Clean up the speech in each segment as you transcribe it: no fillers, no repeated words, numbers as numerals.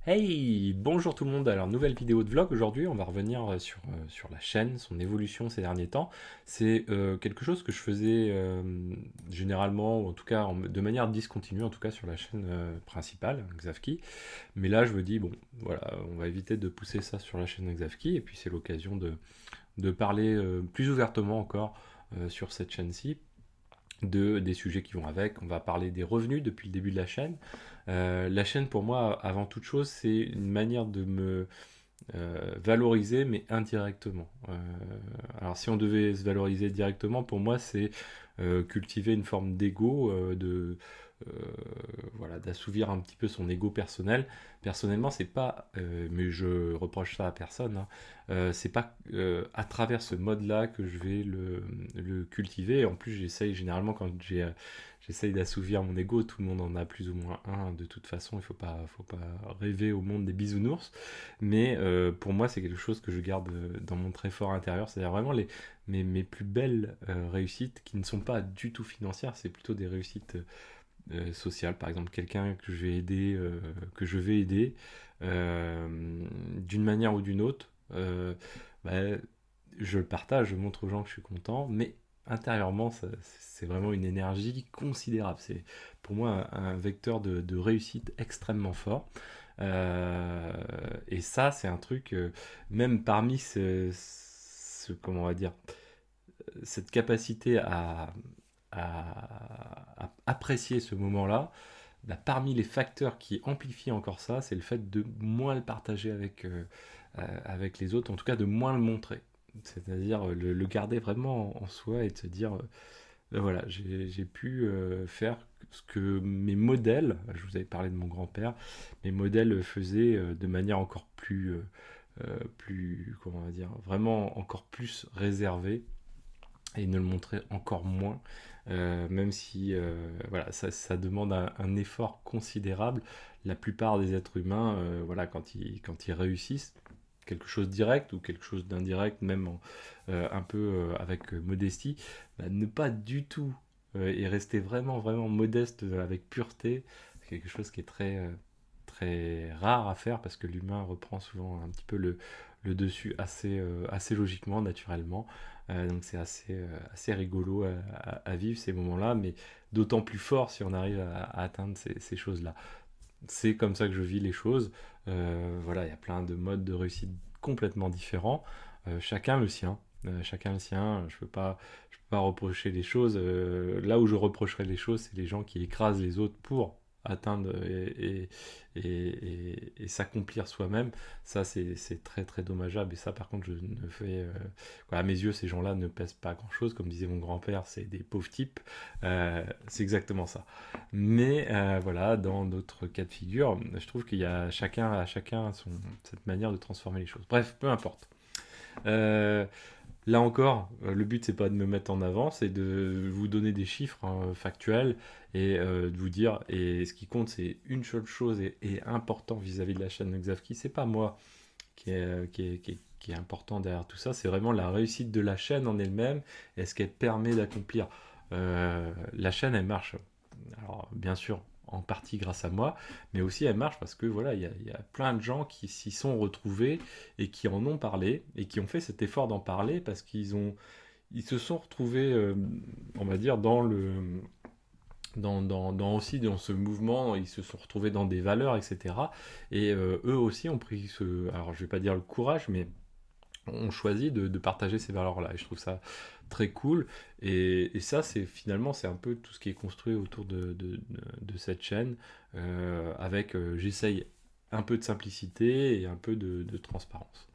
Hey, bonjour tout le monde. Alors, nouvelle vidéo de vlog aujourd'hui. On va revenir sur la chaîne, son évolution ces derniers temps. C'est quelque chose que je faisais généralement, ou en tout cas de manière discontinue, en tout cas sur la chaîne principale, Xavki. Mais là, je me dis, bon, voilà, on va éviter de pousser ça sur la chaîne Xavki. Et puis, c'est l'occasion de parler plus ouvertement encore sur cette chaîne-ci des sujets qui vont avec. On va parler des revenus depuis le début de la chaîne. La chaîne, pour moi, avant toute chose, c'est une manière de me valoriser, mais indirectement. Alors, si on devait se valoriser directement, pour moi, c'est cultiver une forme d'ego, euh, voilà, d'assouvir un petit peu son ego personnel. Personnellement, c'est pas, mais je reproche ça à personne, hein, c'est pas à travers ce mode-là que je vais le cultiver. En plus, j'essaye généralement quand j'essaye d'assouvir mon ego, tout le monde en a plus ou moins un. De toute façon, faut pas rêver au monde des bisounours. Mais pour moi, c'est quelque chose que je garde dans mon très fort intérieur. C'est-à-dire vraiment mes plus belles réussites qui ne sont pas du tout financières, c'est plutôt des réussites sociales. Par exemple, quelqu'un que je vais aider d'une manière ou d'une autre. Bah, je le partage, je montre aux gens que je suis content, mais intérieurement, c'est vraiment une énergie considérable. C'est pour moi un vecteur de réussite extrêmement fort. Et ça, c'est un truc, même parmi comment on va dire, cette capacité à apprécier ce moment-là, bah, parmi les facteurs qui amplifient encore ça, c'est le fait de moins le partager avec les autres, en tout cas de moins le montrer. C'est-à-dire le garder vraiment en soi et de se dire, voilà, j'ai pu faire ce que mes modèles, je vous avais parlé de mon grand-père, mes modèles faisaient de manière encore plus, comment on va dire, vraiment encore plus réservée et ne le montrer encore moins, même si voilà, ça demande un effort considérable. La plupart des êtres humains, voilà, quand ils réussissent, quelque chose de direct ou quelque chose d'indirect, même un peu avec modestie, bah, ne pas du tout et rester vraiment, vraiment modeste avec pureté, c'est quelque chose qui est très rare à faire parce que l'humain reprend souvent un petit peu le dessus assez logiquement, naturellement. Donc c'est assez rigolo à vivre ces moments-là, mais d'autant plus fort si on arrive à atteindre ces choses-là. C'est comme ça que je vis les choses. Voilà, il y a plein de modes de réussite complètement différents. Chacun le sien. Chacun le sien. Je peux pas reprocher les choses. Là où je reprocherais les choses, c'est les gens qui écrasent les autres pour atteindre et s'accomplir soi-même. Ça, c'est très dommageable. Et ça, par contre, je ne fais. Quoi, à mes yeux, ces gens-là ne pèsent pas grand-chose. Comme disait mon grand-père, c'est des pauvres types. C'est exactement ça. Mais voilà, dans d'autres cas de figure, je trouve qu'il y a chacun cette manière de transformer les choses. Bref, peu importe. Euh, Là encore, le but c'est pas de me mettre en avant, c'est de vous donner des chiffres hein, factuels et de vous dire. Et ce qui compte, c'est une seule chose et important vis-à-vis de la chaîne Xavki. C'est pas moi qui est important derrière tout ça, c'est vraiment la réussite de la chaîne en elle-même et ce qu'elle permet d'accomplir. La chaîne, elle marche alors, bien sûr, en partie grâce à moi, mais aussi elle marche parce que voilà, il y a plein de gens qui s'y sont retrouvés et qui en ont parlé et qui ont fait cet effort d'en parler parce ils se sont retrouvés, on va dire, dans aussi dans ce mouvement, ils se sont retrouvés dans des valeurs, etc. Et eux aussi ont pris alors je vais pas dire le courage, mais ont choisi de partager ces valeurs-là. Et je trouve ça très cool. Et ça, finalement, c'est un peu tout ce qui est construit autour de cette chaîne, avec, j'essaye un peu de simplicité et un peu de transparence.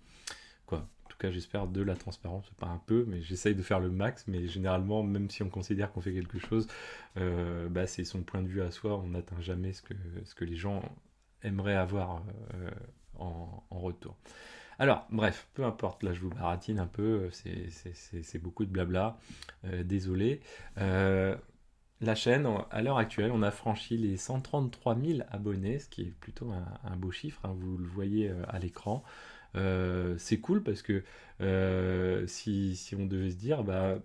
Quoi. En tout cas, j'espère de la transparence, pas un peu, mais j'essaye de faire le max. Mais généralement, même si on considère qu'on fait quelque chose, bah, c'est son point de vue à soi. On n'atteint jamais ce que les gens aimeraient avoir en retour. Alors, bref, peu importe, là je vous baratine un peu, c'est beaucoup de blabla, désolé. Euh, la chaîne, à l'heure actuelle, on a franchi les 133 000 abonnés, ce qui est plutôt un beau chiffre, hein, vous le voyez à l'écran. C'est cool parce que si on devait se dire, bah,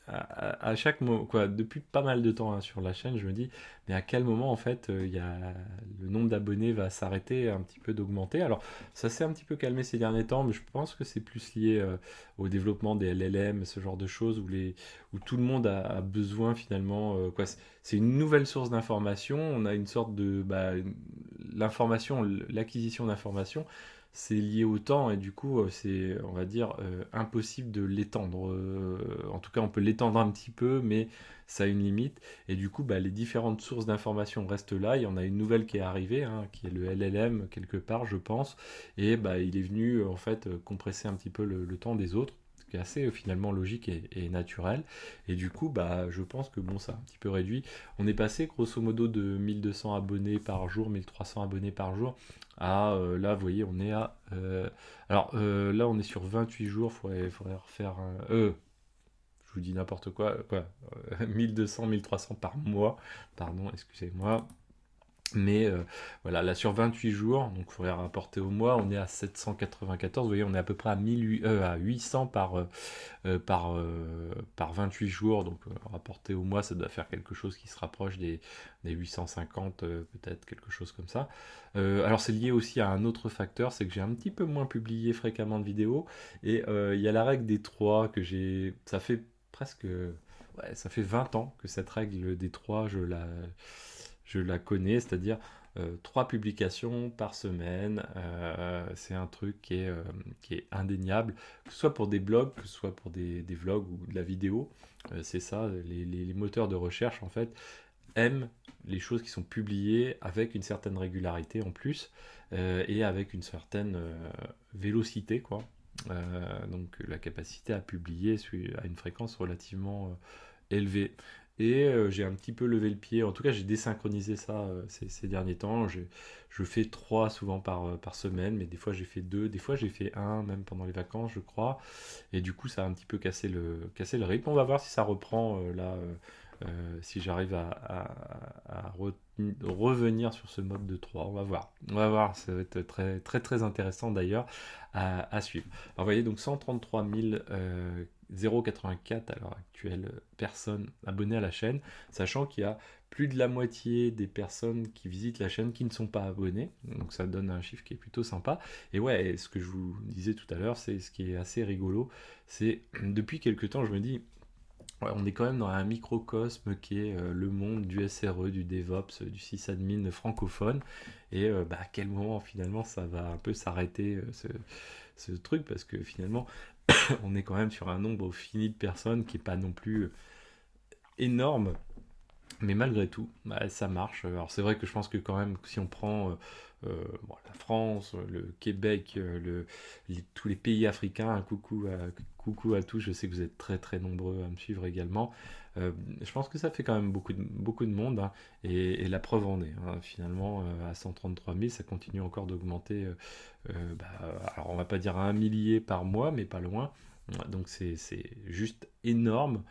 à chaque moment, quoi, depuis pas mal de temps hein, sur la chaîne, je me dis, mais à quel moment en fait, le nombre d'abonnés va s'arrêter un petit peu d'augmenter. Alors, ça s'est un petit peu calmé ces derniers temps, mais je pense que c'est plus lié au développement des LLM, ce genre de choses où tout le monde a besoin finalement, quoi, c'est une nouvelle source d'information. On a une sorte de, l'information, l'acquisition d'informations c'est lié au temps et du coup c'est on va dire impossible de l'étendre. En tout cas on peut l'étendre un petit peu mais ça a une limite et du coup les différentes sources d'informations restent là. Il y en a une nouvelle qui est arrivée hein, qui est le LLM quelque part je pense et il est venu en fait compresser un petit peu le temps des autres ce qui est assez finalement logique et naturel et du coup je pense que bon ça a un petit peu réduit. On est passé grosso modo de 1200 abonnés par jour 1300 abonnés par jour ah, là, vous voyez, on est à. Là, on est sur 28 jours. Faudrait refaire. Je vous dis n'importe quoi. 1200, 1300 par mois. Pardon, excusez-moi. Mais voilà, là sur 28 jours, donc il faudrait rapporter au mois, on est à 794. Vous voyez, on est à peu près à 800 par 28 jours. Donc rapporté au mois, ça doit faire quelque chose qui se rapproche des 850, peut-être quelque chose comme ça. Alors c'est lié aussi à un autre facteur, c'est que j'ai un petit peu moins publié fréquemment de vidéos. Et il y a la règle des 3 que j'ai... Ça fait presque... Ouais, ça fait 20 ans que cette règle des 3, je la connais, c'est-à-dire 3 publications par semaine. C'est un truc qui est indéniable, que ce soit pour des blogs, que ce soit pour des vlogs ou de la vidéo. C'est ça, les moteurs de recherche en fait aiment les choses qui sont publiées avec une certaine régularité en plus et avec une certaine vélocité quoi. Donc la capacité à publier à une fréquence relativement élevée. Et j'ai un petit peu levé le pied, en tout cas j'ai désynchronisé ça ces derniers temps. Je fais 3 souvent par semaine, mais des fois j'ai fait 2, des fois j'ai fait un même pendant les vacances je crois. Et du coup ça a un petit peu cassé le rythme. On va voir si ça reprend là, si j'arrive revenir sur ce mode de 3. On va voir, ça va être très très très intéressant d'ailleurs à suivre. Alors vous voyez donc 133 084 à l'heure actuelle personnes abonnées à la chaîne, sachant qu'il y a plus de la moitié des personnes qui visitent la chaîne qui ne sont pas abonnées, donc ça donne un chiffre qui est plutôt sympa. Et ouais, ce que je vous disais tout à l'heure, c'est ce qui est assez rigolo, c'est depuis quelques temps je me dis, ouais, on est quand même dans un microcosme qui est le monde du SRE, du DevOps, du sysadmin francophone. Et à quel moment finalement ça va un peu s'arrêter ce truc parce que finalement on est quand même sur un nombre fini de personnes qui n'est pas non plus énorme. Mais malgré tout, ça marche. Alors c'est vrai que je pense que quand même, si on prend la France, le Québec, tous les pays africains, un coucou à tous, je sais que vous êtes très très nombreux à me suivre également. Je pense que ça fait quand même beaucoup de monde, hein, et la preuve en est. Hein, finalement, à 133 000, ça continue encore d'augmenter. Alors on va pas dire à un millier par mois, mais pas loin. Donc c'est juste énorme,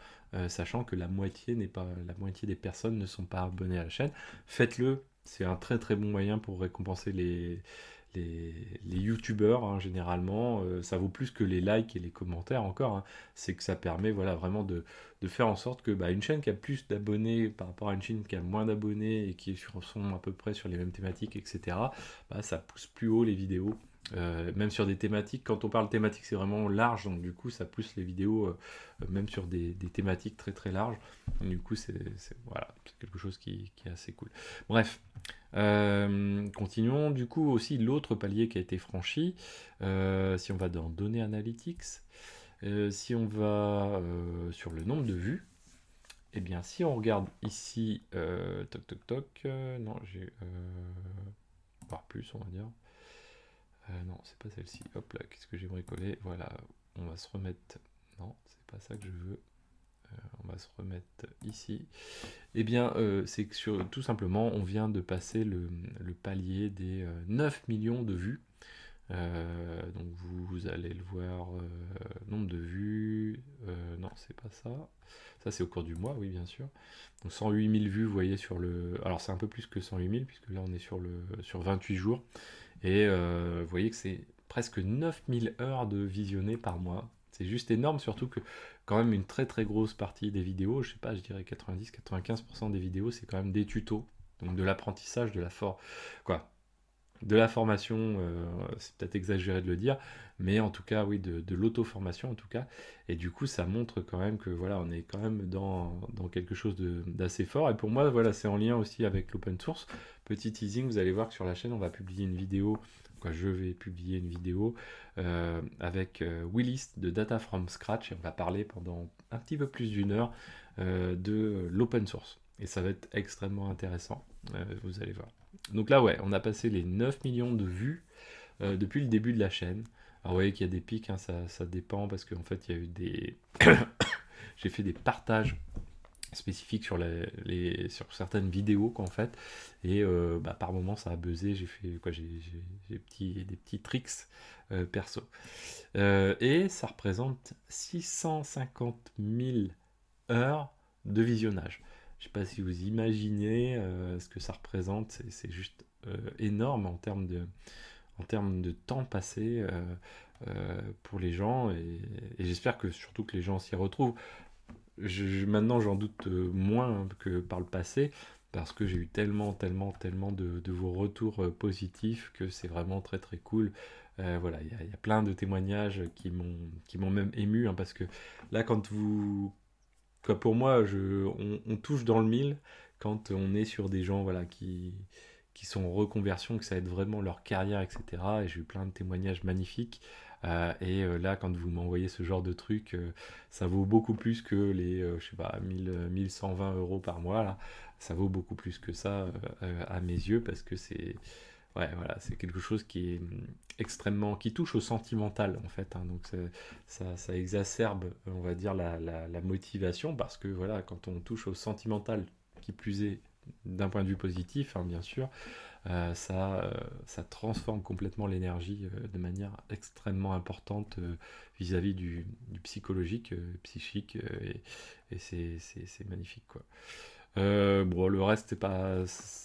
sachant que la moitié des personnes ne sont pas abonnées à la chaîne. Faites-le, c'est un très très bon moyen pour récompenser les youtubeurs hein, généralement. Ça vaut plus que les likes et les commentaires encore. Hein. C'est que ça permet voilà, vraiment de faire en sorte que une chaîne qui a plus d'abonnés par rapport à une chaîne qui a moins d'abonnés et qui sont à peu près sur les mêmes thématiques, etc., ça pousse plus haut les vidéos. Même sur des thématiques, quand on parle thématique, c'est vraiment large, donc du coup, ça pousse les vidéos même sur des thématiques très très larges. Du coup, voilà, c'est quelque chose qui est assez cool. Bref, continuons. Du coup, aussi l'autre palier qui a été franchi, si on va dans Données Analytics, si on va sur le nombre de vues, eh bien, si on regarde ici, toc toc toc, non, j'ai voire plus, on va dire. Non, c'est pas celle-ci. Hop là, qu'est-ce que j'ai bricolé? Voilà, on va se remettre. Non, c'est pas ça que je veux. On va se remettre ici. Eh bien, c'est que tout simplement, on vient de passer le palier des 9 millions de vues. Donc vous allez le voir, nombre de vues. Non, c'est pas ça. Ça, c'est au cours du mois, oui, bien sûr. Donc 108 000 vues, vous voyez, sur le. Alors, c'est un peu plus que 108 000, puisque là, on est sur 28 jours. Et vous voyez que c'est presque 9000 heures de visionnées par mois. C'est juste énorme, surtout que quand même une très très grosse partie des vidéos, je sais pas, je dirais 90-95% des vidéos, c'est quand même des tutos. Donc de l'apprentissage, quoi, de la formation, c'est peut-être exagéré de le dire, mais en tout cas, oui, de l'auto-formation en tout cas. Et du coup, ça montre quand même que voilà, on est quand même dans quelque chose d'assez fort. Et pour moi, voilà, c'est en lien aussi avec l'open source. Petit teasing, vous allez voir que sur la chaîne, on va publier une vidéo. Quoi, je vais publier une vidéo avec Willis de Data from Scratch et on va parler pendant un petit peu plus d'une heure de l'open source. Et ça va être extrêmement intéressant, vous allez voir. Donc là, ouais, on a passé les 9 millions de vues depuis le début de la chaîne. Alors, vous voyez qu'il y a des pics, hein, ça dépend parce qu'en fait, il y a eu des. J'ai fait des partages spécifiques sur certaines vidéos, quoi, en fait. Et par moment, ça a buzzé. J'ai fait quoi des petits tricks perso. Et ça représente 650 000 heures de visionnage. Je ne sais pas si vous imaginez ce que ça représente, c'est juste énorme en termes de temps passé pour les gens et j'espère que surtout que les gens s'y retrouvent. Maintenant j'en doute moins que par le passé parce que j'ai eu tellement de vos retours positifs que c'est vraiment très très cool. Voilà, il y a plein de témoignages qui m'ont même ému hein, parce que là quand vous quoi, pour moi, on touche dans le mille quand on est sur des gens voilà, qui sont en reconversion, que ça aide vraiment leur carrière, etc. Et j'ai eu plein de témoignages magnifiques. Là, quand vous m'envoyez ce genre de truc, ça vaut beaucoup plus que les, je sais pas, 1120 € par mois. Là. Ça vaut beaucoup plus que ça à mes yeux parce que c'est ouais, voilà, c'est quelque chose qui est extrêmement, qui touche au sentimental en fait. Hein, donc ça exacerbe, on va dire, la motivation parce que voilà, quand on touche au sentimental, qui plus est d'un point de vue positif, hein, bien sûr, ça transforme complètement l'énergie de manière extrêmement importante vis-à-vis du psychologique, psychique, et c'est magnifique quoi. Bon, le reste,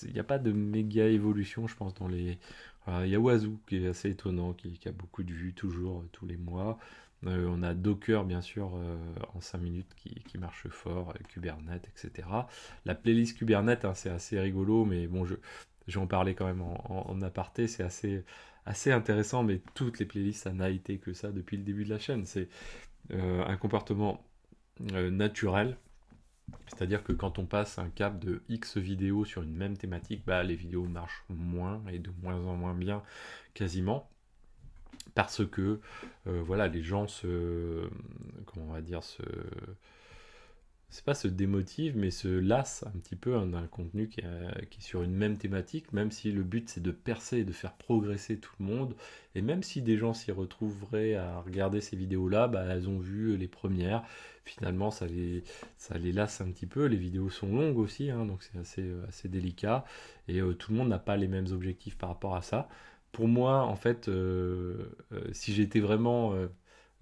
il n'y a pas de méga évolution, je pense, dans les. Voilà, il y a Wazoo qui est assez étonnant, qui a beaucoup de vues toujours, tous les mois. On a Docker, bien sûr, en 5 minutes qui marche fort, Kubernetes, etc. La playlist Kubernetes, hein, c'est assez rigolo, mais bon, je vais en parler quand même en aparté, c'est assez intéressant, mais toutes les playlists, ça n'a été que ça depuis le début de la chaîne. C'est un comportement naturel. C'est-à-dire que quand on passe un cap de X vidéos sur une même thématique, bah, les vidéos marchent moins et de moins en moins bien quasiment. Parce que voilà, les gens comment on va dire, c'est pas se démotive, mais se lasse un petit peu hein, d'un contenu qui est sur une même thématique, même si le but c'est de percer et de faire progresser tout le monde, et même si des gens s'y retrouveraient à regarder ces vidéos-là, bah, elles ont vu les premières, finalement ça les lasse un petit peu, les vidéos sont longues aussi, hein, donc c'est assez délicat, et tout le monde n'a pas les mêmes objectifs par rapport à ça. Pour moi, en fait, si j'étais vraiment...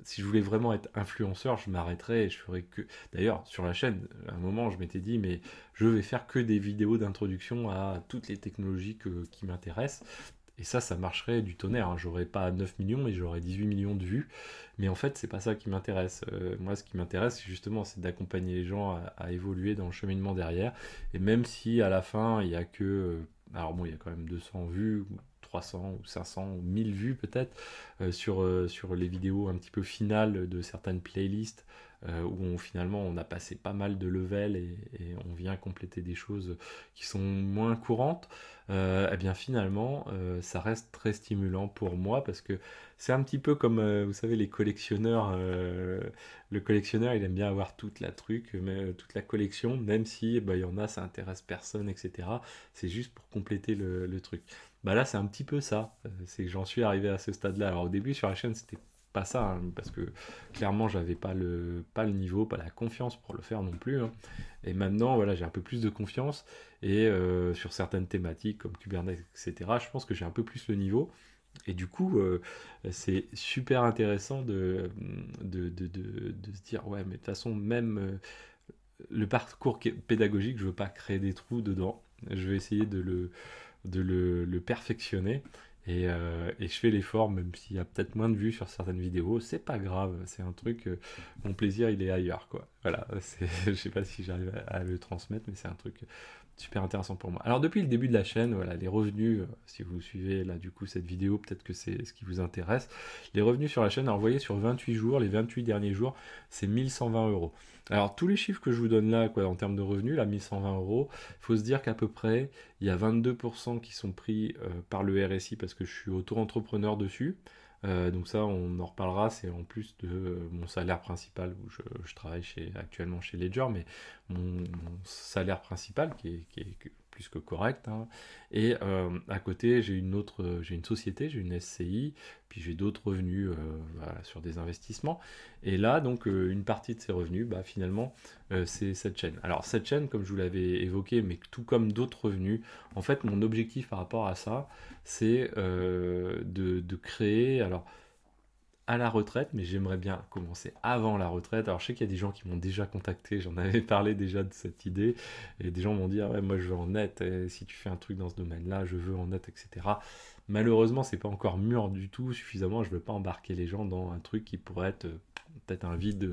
si je voulais vraiment être influenceur, je m'arrêterais et je ferais que. D'ailleurs, sur la chaîne, à un moment, je m'étais dit, mais je vais faire que des vidéos d'introduction à toutes les technologies qui m'intéressent. Et ça marcherait du tonnerre. Hein. J'aurais pas 9 millions, mais j'aurais 18 millions de vues. Mais en fait, c'est pas ça qui m'intéresse. Moi, ce qui m'intéresse, justement, c'est d'accompagner les gens à évoluer dans le cheminement derrière. Et même si à la fin, il y a que. Alors bon, il y a quand même 200 vues, 300 ou 500 ou 1000 vues peut-être sur les vidéos un petit peu finales de certaines playlists finalement on a passé pas mal de levels et on vient compléter des choses qui sont moins courantes, et bien finalement ça reste très stimulant pour moi parce que c'est un petit peu comme vous savez les collectionneurs, le collectionneur il aime bien avoir toute la collection même si bah, il y en a ça intéresse personne etc. C'est juste pour compléter le truc. Bah là, c'est un petit peu ça. C'est que j'en suis arrivé à ce stade-là. Alors au début sur la chaîne, c'était pas ça, hein, parce que clairement, j'avais pas le niveau, pas la confiance pour le faire non plus. Hein. Et maintenant, voilà, j'ai un peu plus de confiance. Et sur certaines thématiques comme Kubernetes, etc., je pense que j'ai un peu plus le niveau. Et du coup, c'est super intéressant de se dire, ouais, mais de toute façon, même le parcours pédagogique, je veux pas créer des trous dedans. Je vais essayer de le perfectionner. et je fais l'effort, même s'il y a peut-être moins de vues sur certaines vidéos, c'est pas grave, c'est un truc, mon plaisir il est ailleurs, quoi. Voilà, je sais pas si j'arrive à le transmettre, mais c'est un truc super intéressant pour moi. Alors depuis le début de la chaîne, voilà, les revenus, si vous suivez là du coup cette vidéo, peut-être que c'est ce qui vous intéresse. Les revenus sur la chaîne, alors vous voyez sur 28 jours, les 28 derniers jours, c'est 1120 euros. Alors tous les chiffres que je vous donne là, quoi, en termes de revenus, là 1120 euros, il faut se dire qu'à peu près, il y a 22% qui sont pris par le RSI parce que je suis auto-entrepreneur dessus. Donc ça, on en reparlera, c'est en plus de mon salaire principal où je travaille actuellement chez Ledger, mais mon salaire principal qui est plus que correct, hein. Et à côté, j'ai une société, j'ai une SCI, puis j'ai d'autres revenus voilà, sur des investissements. Et là, donc, une partie de ces revenus, bah, finalement, c'est cette chaîne. Alors, cette chaîne, comme je vous l'avais évoqué, mais tout comme d'autres revenus, en fait, mon objectif par rapport à ça, c'est de créer, alors à la retraite, mais j'aimerais bien commencer avant la retraite. Alors je sais qu'il y a des gens qui m'ont déjà contacté, j'en avais parlé déjà de cette idée, et des gens m'ont dit, ah ouais, moi je veux en net, et si tu fais un truc dans ce domaine-là, je veux en net, etc. Malheureusement, c'est pas encore mûr du tout, suffisamment, je veux pas embarquer les gens dans un truc qui pourrait être peut-être un vide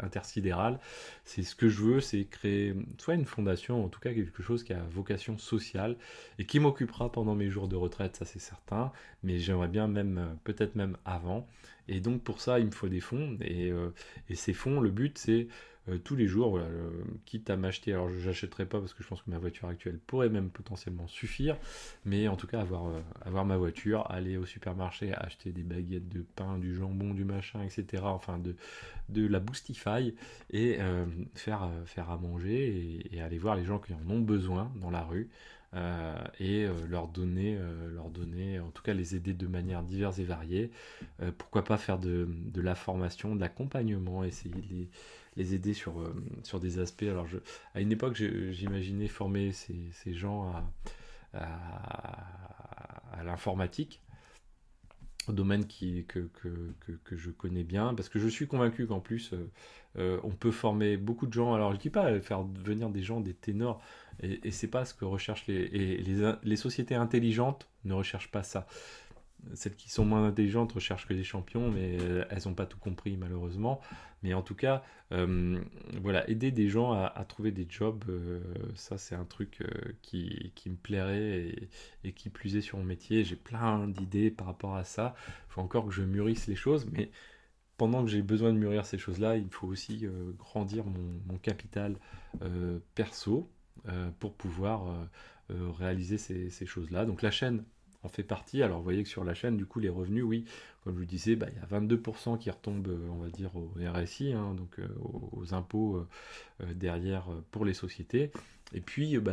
intersidéral. C'est ce que je veux, c'est créer soit une fondation, en tout cas quelque chose qui a vocation sociale, et qui m'occupera pendant mes jours de retraite, ça c'est certain, mais j'aimerais bien même, peut-être même avant. Et donc pour ça, il me faut des fonds. Et ces fonds, le but, c'est tous les jours, voilà, quitte à m'acheter, alors je n'achèterai pas parce que je pense que ma voiture actuelle pourrait même potentiellement suffire, mais en tout cas avoir ma voiture, aller au supermarché, acheter des baguettes de pain, du jambon, du machin, etc. Enfin de la Boostify et faire à manger et aller voir les gens qui en ont besoin dans la rue. Et leur donner, en tout cas les aider de manière diverse et variée. Pourquoi pas faire de la formation, de l'accompagnement, essayer de les aider sur des aspects. Alors, à une époque, j'imaginais former ces gens à l'informatique, au domaine que je connais bien, parce que je suis convaincu qu'en plus, on peut former beaucoup de gens. Alors, je dis pas faire venir des gens, des ténors, et c'est pas ce que recherchent les sociétés intelligentes ne recherchent pas ça. Celles qui sont moins intelligentes recherchent que des champions, mais elles n'ont pas tout compris malheureusement. Mais en tout cas, voilà, aider des gens à trouver des jobs, ça c'est un truc qui me plairait et qui plus est sur mon métier. J'ai plein d'idées par rapport à ça. Il faut encore que je mûrisse les choses, mais pendant que j'ai besoin de mûrir ces choses-là, il faut aussi grandir mon capital perso pour pouvoir réaliser ces choses-là. Donc la chaîne en fait partie. Alors vous voyez que sur la chaîne, du coup, les revenus, oui, comme je vous disais, bah, il y a 22% qui retombent, on va dire, au RSI, hein, donc aux impôts derrière pour les sociétés. Et puis, bah,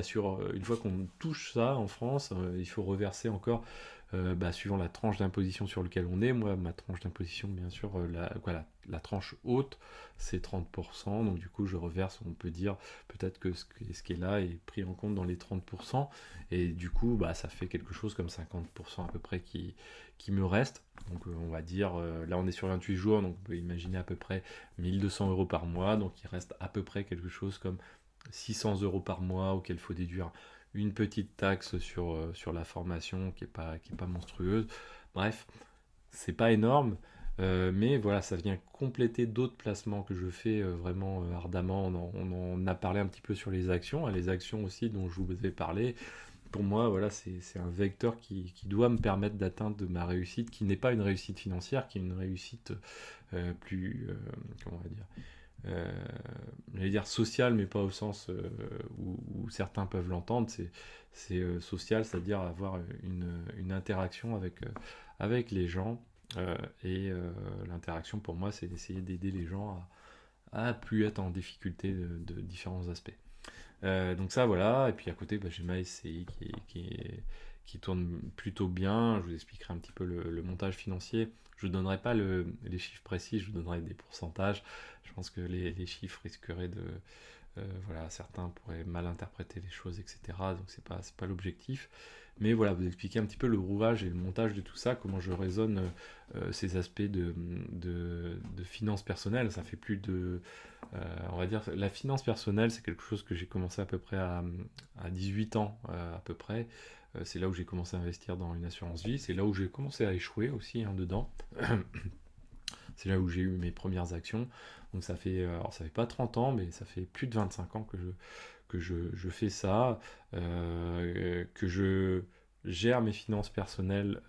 une fois qu'on touche ça en France, il faut reverser encore, bah, suivant la tranche d'imposition sur laquelle on est. Moi, ma tranche d'imposition, bien sûr, la tranche haute, c'est 30%. Donc, du coup, je reverse, on peut dire, peut-être que ce qui est là est pris en compte dans les 30%. Et du coup, bah, ça fait quelque chose comme 50% à peu près qui me reste. Donc, on va dire, là, on est sur 28 jours, donc on peut imaginer à peu près 1200 euros par mois. Donc, il reste à peu près quelque chose comme 600 euros par mois auquel il faut déduire une petite taxe sur la formation qui est pas monstrueuse. Bref, c'est pas énorme, mais voilà, ça vient compléter d'autres placements que je fais vraiment ardemment. On en a parlé un petit peu sur les actions, hein, les actions aussi dont je vous ai parlé. Pour moi, voilà, c'est un vecteur qui doit me permettre d'atteindre de ma réussite, qui n'est pas une réussite financière, qui est une réussite plus, comment on va dire, euh, j'allais dire social, mais pas au sens où certains peuvent l'entendre. C'est social, c'est-à-dire avoir une interaction avec les gens. Et l'interaction, pour moi, c'est d'essayer d'aider les gens à plus être en difficulté de différents aspects. Donc ça, voilà. Et puis à côté, bah, j'ai ma SCI qui tourne plutôt bien. Je vous expliquerai un petit peu le montage financier. Je ne donnerai pas les chiffres précis, je vous donnerai des pourcentages. Je pense que les chiffres risqueraient de... voilà, certains pourraient mal interpréter les choses, etc. Donc c'est pas l'objectif. Mais voilà, vous expliquer un petit peu le rouage et le montage de tout ça, comment je raisonne ces aspects de finances personnelles. Ça fait plus de... on va dire, la finance personnelle, c'est quelque chose que j'ai commencé à peu près à 18 ans, à peu près. C'est là où j'ai commencé à investir dans une assurance vie. C'est là où j'ai commencé à échouer aussi, hein, dedans. C'est là où j'ai eu mes premières actions. Donc alors ça fait pas 30 ans, mais ça fait plus de 25 ans que je fais ça, que je gère mes finances personnelles.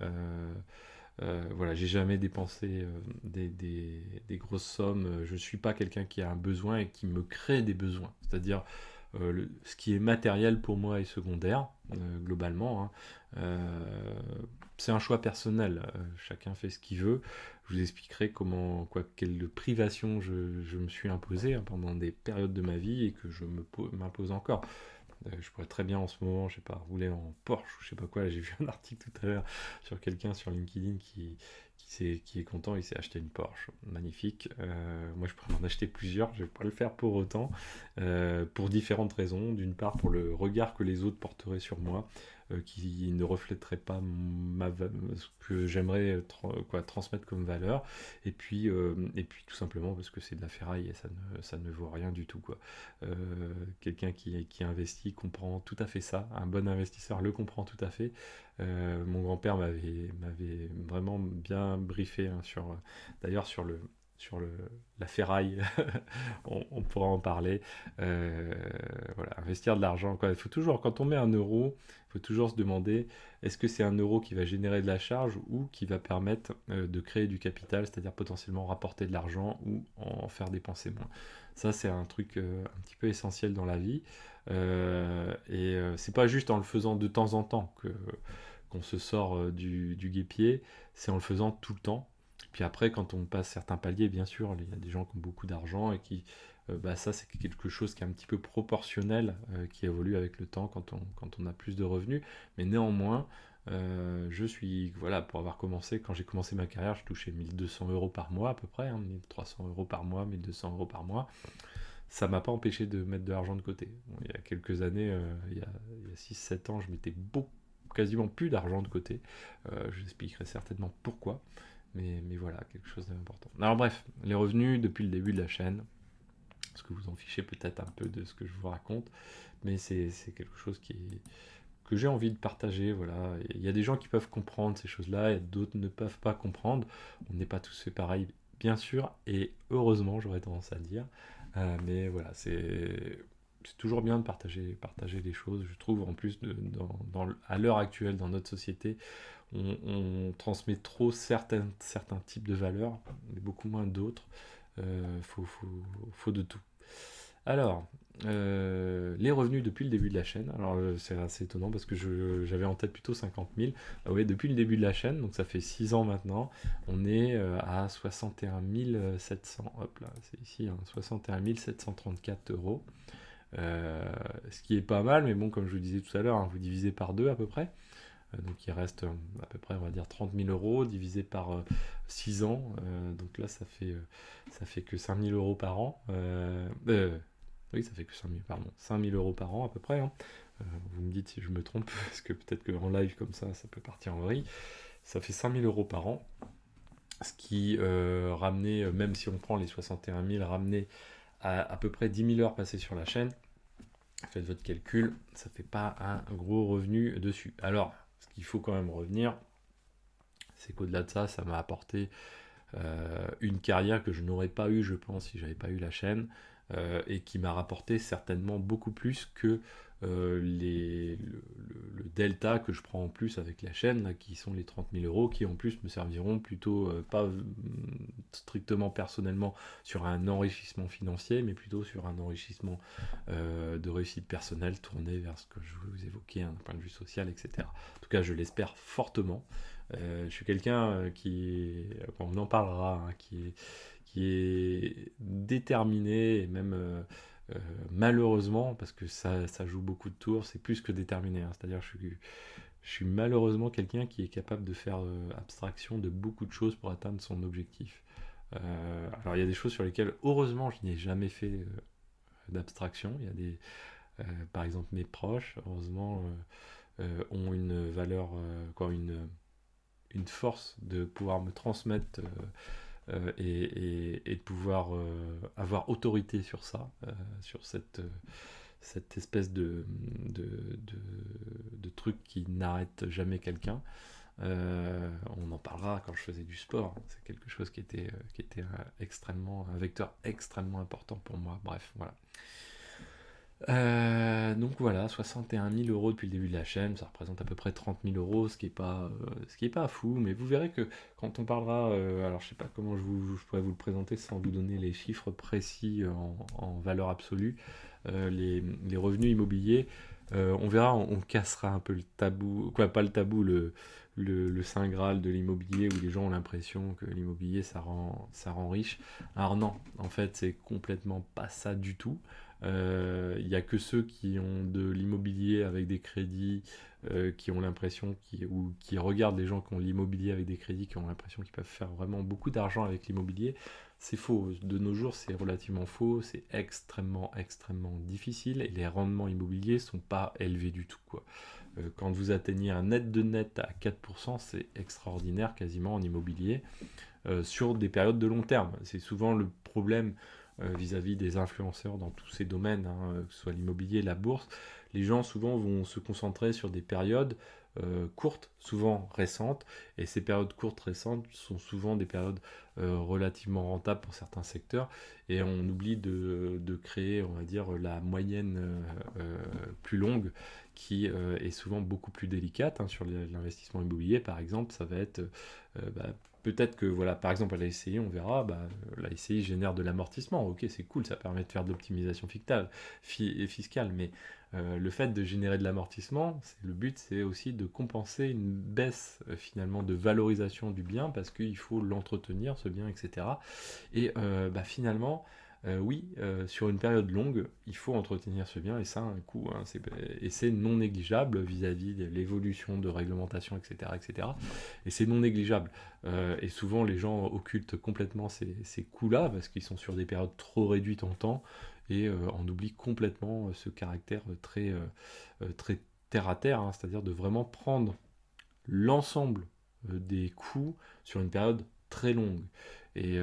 Voilà, j'ai jamais dépensé des grosses sommes. Je suis pas quelqu'un qui a un besoin et qui me crée des besoins. C'est-à-dire, ce qui est matériel pour moi est secondaire, globalement, hein. C'est un choix personnel, chacun fait ce qu'il veut. Je vous expliquerai quelle privation je me suis imposé, hein, pendant des périodes de ma vie et que m'impose encore. Je pourrais très bien en ce moment, je sais pas, rouler en Porsche ou je sais pas quoi. J'ai vu un article tout à l'heure sur quelqu'un sur LinkedIn qui est content, il s'est acheté une Porsche. Magnifique. Moi, je pourrais en acheter plusieurs, je vais pas le faire pour autant, pour différentes raisons. D'une part, pour le regard que les autres porteraient sur moi, qui ne reflèterait pas ce que j'aimerais transmettre comme valeur. Et puis tout simplement parce que c'est de la ferraille et ça ne vaut rien du tout, quoi. Quelqu'un qui investit comprend tout à fait ça. Un bon investisseur le comprend tout à fait. Mon grand-père m'avait vraiment bien briefé, hein, d'ailleurs la ferraille. On pourra en parler. Voilà, investir de l'argent, quoi. Il faut toujours, quand on met 1 euro, il faut toujours se demander, est-ce que c'est 1 euro qui va générer de la charge ou qui va permettre de créer du capital, c'est-à-dire potentiellement rapporter de l'argent ou en faire dépenser moins. Ça, c'est un truc un petit peu essentiel dans la vie. C'est pas juste en le faisant de temps en temps qu'on se sort du guêpier, c'est en le faisant tout le temps. Puis après, quand on passe certains paliers, bien sûr, il y a des gens qui ont beaucoup d'argent et ça, c'est quelque chose qui est un petit peu proportionnel, qui évolue avec le temps quand on a plus de revenus. Mais néanmoins, voilà, pour avoir commencé, quand j'ai commencé ma carrière, je touchais 1200 euros par mois à peu près, hein, 1300 euros par mois, 1200 euros par mois. Ça m'a pas empêché de mettre de l'argent de côté. Bon, il y a quelques années, il y a 6-7 ans, je mettais quasiment plus d'argent de côté. Je vous expliquerai certainement pourquoi. Mais voilà, quelque chose d'important. Alors bref, les revenus depuis le début de la chaîne, parce que vous en fichez peut-être un peu de ce que je vous raconte, mais c'est quelque chose que j'ai envie de partager. Voilà. Il y a des gens qui peuvent comprendre ces choses-là, et d'autres ne peuvent pas comprendre. On n'est pas tous fait pareil, bien sûr, et heureusement, j'aurais tendance à dire. Mais voilà, c'est toujours bien de partager les choses. Je trouve en plus, à l'heure actuelle, dans notre société, on transmet trop certains types de valeurs, mais beaucoup moins d'autres. Faut de tout. Alors, les revenus depuis le début de la chaîne. Alors, c'est assez étonnant parce que j'avais en tête plutôt 50 000. Ah ouais, depuis le début de la chaîne, donc ça fait 6 ans maintenant, on est à 61 700. Hop là, c'est ici, hein, 61 734 euros. Ce qui est pas mal, mais bon, comme je vous disais tout à l'heure, hein, vous divisez par 2 à peu près. Donc il reste à peu près, on va dire, 30 000 euros divisé par 6 ans. Donc là, ça fait que 5 000 euros par an. Oui, ça fait que 5 000, pardon. 5 000 euros par an à peu près, hein. Vous me dites si je me trompe, parce que peut-être qu'en live comme ça peut partir en vrille. Ça fait 5 000 euros par an. Ce qui, ramené, même si on prend les 61 000, ramené à peu près 10 000 heures passées sur la chaîne, faites votre calcul, ça fait pas un gros revenu dessus. Alors, ce qu'il faut quand même revenir, c'est qu'au-delà de ça, ça m'a apporté une carrière que je n'aurais pas eu, je pense, si j'avais pas eu la chaîne, et qui m'a rapporté certainement beaucoup plus que le delta que je prends en plus avec la chaîne, là, qui sont les 30 000 euros, qui en plus me serviront plutôt, pas strictement personnellement sur un enrichissement financier, mais plutôt sur un enrichissement de réussite personnelle tourné vers ce que je vous évoquais, d'un point de vue social, etc. En tout cas, je l'espère fortement. Je suis quelqu'un on en parlera, hein, qui est déterminé et même malheureusement, parce que ça joue beaucoup de tours, c'est plus que déterminé, hein. C'est-à-dire que je suis malheureusement quelqu'un qui est capable de faire abstraction de beaucoup de choses pour atteindre son objectif. Alors il y a des choses sur lesquelles heureusement je n'ai jamais fait d'abstraction. Il y a par exemple mes proches, heureusement, ont une valeur, une force de pouvoir me transmettre et de pouvoir avoir autorité sur ça, sur cette espèce de, de truc qui n'arrête jamais quelqu'un. On en parlera quand je faisais du sport. C'est quelque chose qui était extrêmement, un vecteur extrêmement important pour moi. Bref, voilà. Donc voilà, 61 000 euros depuis le début de la chaîne, ça représente à peu près 30 000 euros, ce qui est pas fou, mais vous verrez que quand on parlera, alors je sais pas comment je pourrais vous le présenter sans vous donner les chiffres précis en valeur absolue, les revenus immobiliers, on verra, on cassera un peu le tabou, quoi, pas le tabou, le saint graal de l'immobilier où les gens ont l'impression que l'immobilier ça rend riche. Alors non, en fait c'est complètement pas ça du tout. Il n'y a que ceux qui ont de l'immobilier avec des crédits, qui ont l'impression, ou qui regardent les gens qui ont l'immobilier avec des crédits, qui ont l'impression qu'ils peuvent faire vraiment beaucoup d'argent avec l'immobilier. C'est faux. De nos jours, c'est relativement faux. C'est extrêmement, extrêmement difficile et les rendements immobiliers sont pas élevés du tout, quoi. Quand vous atteignez un net de net à 4%, c'est extraordinaire quasiment en immobilier sur des périodes de long terme. C'est souvent le problème vis-à-vis des influenceurs dans tous ces domaines, hein, que ce soit l'immobilier, la bourse. Les gens souvent vont se concentrer sur des périodes courtes, souvent récentes, et ces périodes courtes récentes sont souvent des périodes relativement rentables pour certains secteurs, et on oublie de créer, on va dire, la moyenne plus longue, qui est souvent beaucoup plus délicate, hein, sur l'investissement immobilier, par exemple, ça va être peut-être que, voilà, par exemple, à la SCI, on verra, la SCI génère de l'amortissement. Ok, c'est cool, ça permet de faire de l'optimisation fiscale, mais le fait de générer de l'amortissement, le but, c'est aussi de compenser une baisse, finalement, de valorisation du bien, parce qu'il faut l'entretenir, ce bien, etc. Et finalement, oui, sur une période longue, il faut entretenir ce bien, et ça a un coût, hein, et c'est non négligeable vis-à-vis de l'évolution de réglementation, etc., etc. Et c'est non négligeable. Et souvent, les gens occultent complètement ces coûts-là, parce qu'ils sont sur des périodes trop réduites en temps, et on oublie complètement ce caractère très terre à terre, hein, c'est-à-dire de vraiment prendre l'ensemble des coûts sur une période très longue. Et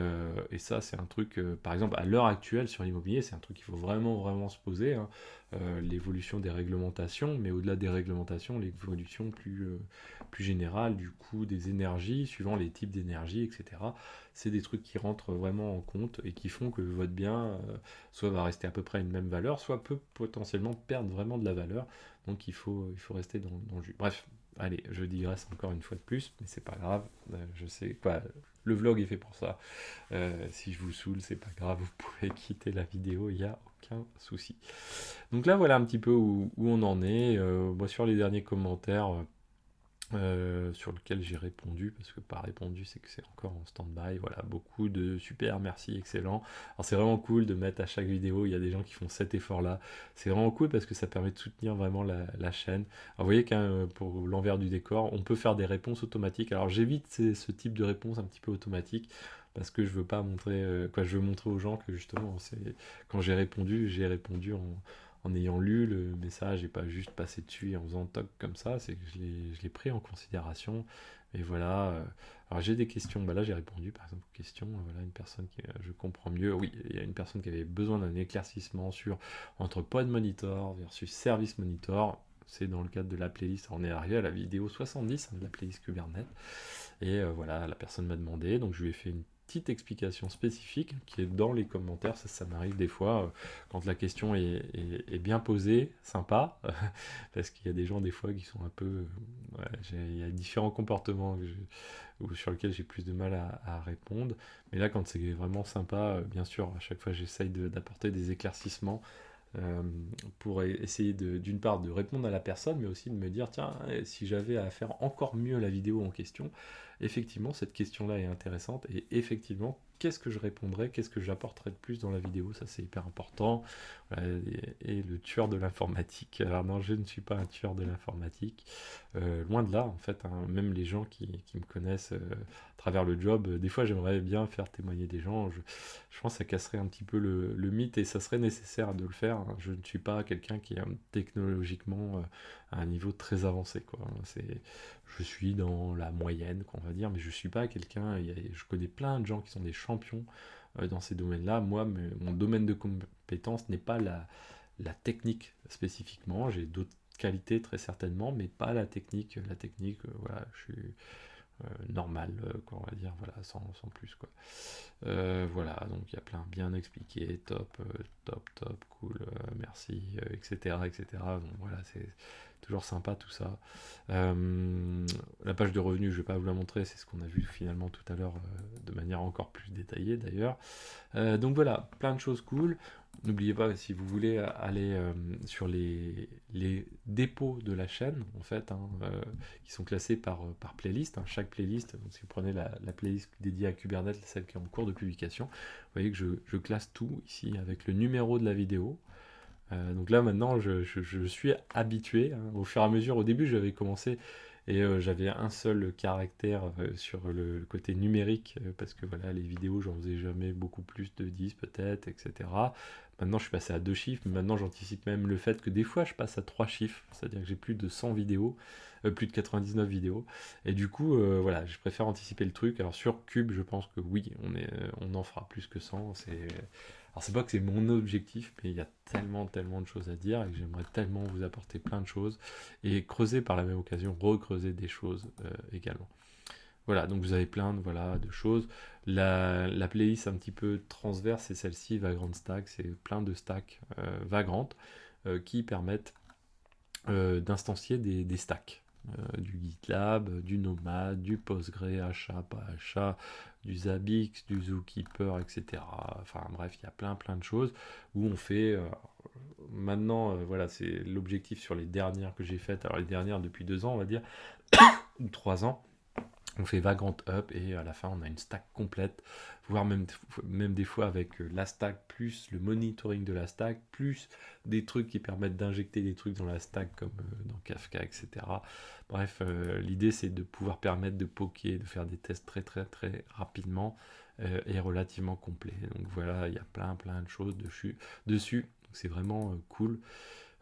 ça, c'est un truc, par exemple, à l'heure actuelle sur l'immobilier, c'est un truc qu'il faut vraiment, vraiment se poser, hein. L'évolution des réglementations, mais au-delà des réglementations, l'évolution plus générale du coût des énergies, suivant les types d'énergie, etc. C'est des trucs qui rentrent vraiment en compte et qui font que votre bien soit va rester à peu près à une même valeur, soit peut potentiellement perdre vraiment de la valeur. Donc il faut rester dans le jus. Bref, allez, je digresse encore une fois de plus, mais c'est pas grave. Je sais quoi, le vlog est fait pour ça. Si je vous saoule, c'est pas grave, vous pouvez quitter la vidéo, il n'y a aucun souci. Donc là, voilà un petit peu où on en est. Moi, sur les derniers commentaires, sur lequel j'ai répondu, parce que pas répondu, c'est que c'est encore en stand-by. Voilà, beaucoup de super, merci, excellent. Alors c'est vraiment cool de mettre à chaque vidéo, il y a des gens qui font cet effort-là. C'est vraiment cool parce que ça permet de soutenir vraiment la chaîne. Alors vous voyez que pour l'envers du décor, on peut faire des réponses automatiques. Alors j'évite ce type de réponse un petit peu automatique, parce que je veux pas montrer, je veux montrer aux gens que justement, quand j'ai répondu en ayant lu le message et pas juste passé dessus et en faisant toc comme ça, c'est que je l'ai pris en considération. Et voilà. Alors j'ai des questions, là j'ai répondu par exemple aux questions. Voilà, une personne qui, je comprends mieux. Oui, il y a une personne qui avait besoin d'un éclaircissement sur entre Pod Monitor versus Service Monitor. C'est dans le cadre de la playlist. On est arrivé à la vidéo 70, hein, de la playlist Kubernetes. Et voilà, la personne m'a demandé, donc je lui ai fait une petite explication spécifique qui est dans les commentaires. Ça m'arrive des fois quand la question est bien posée, sympa, parce qu'il y a des gens des fois qui sont un peu, il y a différents comportements sur lesquels j'ai plus de mal à répondre, mais là quand c'est vraiment sympa, bien sûr à chaque fois j'essaye d'apporter des éclaircissements pour essayer d'une part de répondre à la personne, mais aussi de me dire, tiens, si j'avais à faire encore mieux la vidéo en question, effectivement, cette question-là est intéressante, et effectivement, qu'est-ce que je répondrais, qu'est-ce que j'apporterais de plus dans la vidéo, ça c'est hyper important. Voilà, et le tueur de l'informatique. Alors non, je ne suis pas un tueur de l'informatique, loin de là, en fait, hein. Même les gens qui me connaissent à travers le job, des fois j'aimerais bien faire témoigner des gens. Je pense que ça casserait un petit peu le mythe, et ça serait nécessaire de le faire, hein. Je ne suis pas quelqu'un qui est technologiquement à un niveau très avancé, quoi. Je suis dans la moyenne, qu'on va dire, mais je suis pas quelqu'un. Je connais plein de gens qui sont des champions dans ces domaines-là. Moi, mon domaine de compétence n'est pas la technique spécifiquement. J'ai d'autres qualités très certainement, mais pas la technique. La technique, voilà, je suis normal, quoi, on va dire, voilà, sans plus, quoi. Voilà, donc il y a plein bien expliqué, top, top, cool, merci, etc., etc. Donc voilà, c'est toujours sympa tout ça. La page de revenus, je vais pas vous la montrer, c'est ce qu'on a vu finalement tout à l'heure de manière encore plus détaillée d'ailleurs. Donc voilà, plein de choses cool. N'oubliez pas, si vous voulez aller sur les dépôts de la chaîne, en fait, hein, qui sont classés par playlist, hein, chaque playlist, donc si vous prenez la playlist dédiée à Kubernetes, celle qui est en cours de publication, vous voyez que je classe tout ici avec le numéro de la vidéo. Donc là maintenant je suis habitué, hein, au fur et à mesure. Au début j'avais commencé et j'avais un seul caractère sur le côté numérique parce que voilà, les vidéos j'en faisais jamais beaucoup plus de 10 peut-être, etc. Maintenant je suis passé à 2 chiffres, mais maintenant j'anticipe même le fait que des fois je passe à 3 chiffres, c'est-à-dire que j'ai plus de 100 vidéos, plus de 99 vidéos, et du coup voilà, je préfère anticiper le truc. Alors sur Cube je pense que oui, on en fera plus que 100, alors c'est pas que c'est mon objectif, mais il y a tellement de choses à dire et que j'aimerais tellement vous apporter plein de choses et creuser par la même occasion, recreuser des choses également. Voilà, donc vous avez plein de, voilà, de choses. La playlist un petit peu transverse, c'est celle-ci, Vagrant Stack, c'est plein de stacks vagrantes qui permettent d'instancier des stacks. Du GitLab, du Nomad, du Postgre, achat, pas achat, du Zabbix, du Zookeeper, etc. Enfin bref, il y a plein de choses où on fait... maintenant, voilà, c'est l'objectif sur les dernières que j'ai faites. Alors les dernières depuis 2 ans, on va dire, ou 3 ans. On fait Vagrant Up et à la fin on a une stack complète, voire même des fois avec la stack plus le monitoring de la stack, plus des trucs qui permettent d'injecter des trucs dans la stack comme dans Kafka, etc. Bref, l'idée c'est de pouvoir permettre de poker, de faire des tests très rapidement et relativement complets. Donc voilà, il y a plein de choses dessus. Donc c'est vraiment cool.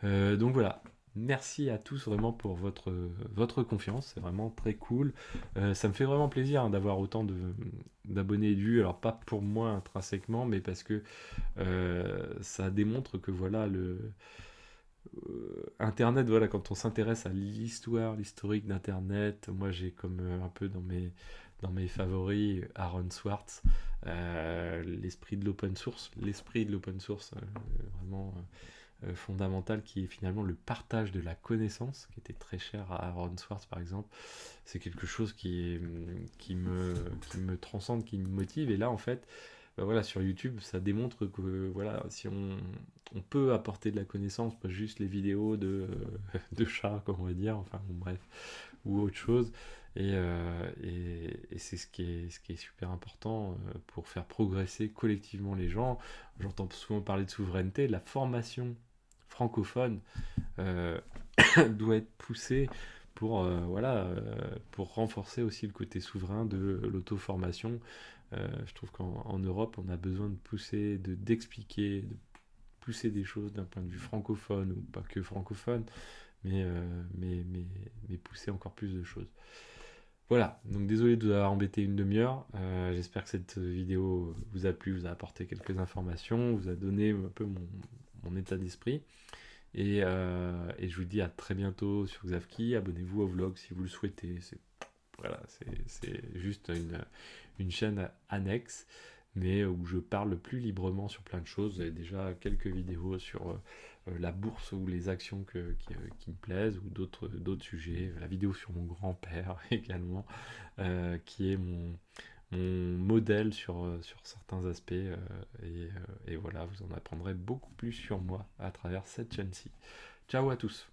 Donc voilà, merci à tous vraiment pour votre confiance, c'est vraiment très cool. Ça me fait vraiment plaisir, hein, d'avoir autant d'abonnés et de vues, alors pas pour moi intrinsèquement, mais parce que ça démontre que voilà, Internet, voilà, quand on s'intéresse à l'historique d'Internet, moi j'ai comme un peu dans mes favoris Aaron Swartz, l'esprit de l'open source, vraiment fondamental, qui est finalement le partage de la connaissance, qui était très cher à Aaron Swartz par exemple. C'est quelque chose qui me transcende, qui me motive, et là en fait, bah voilà, sur YouTube, ça démontre que voilà, si on peut apporter de la connaissance, pas juste les vidéos de chats, comme on va dire, enfin bon, bref, ou autre chose. Et c'est ce qui est super important pour faire progresser collectivement les gens. J'entends souvent parler de souveraineté, la formation francophone euh, doit être poussée pour renforcer aussi le côté souverain de l'auto-formation. Je trouve qu'en Europe, on a besoin de pousser, d'expliquer, de pousser des choses d'un point de vue francophone, ou pas que francophone, mais pousser encore plus de choses. Voilà, donc désolé de vous avoir embêté une demi-heure. J'espère que cette vidéo vous a plu, vous a apporté quelques informations, vous a donné un peu mon état d'esprit. Et je vous dis à très bientôt sur Xavki. Abonnez-vous au vlog si vous le souhaitez. Voilà, c'est juste une chaîne annexe, mais où je parle plus librement sur plein de choses. Vous avez déjà quelques vidéos sur la bourse ou les actions qui me plaisent, ou d'autres sujets. La vidéo sur mon grand-père également, qui est mon modèle sur certains aspects. Et voilà, vous en apprendrez beaucoup plus sur moi à travers cette chaîne-ci. Ciao à tous!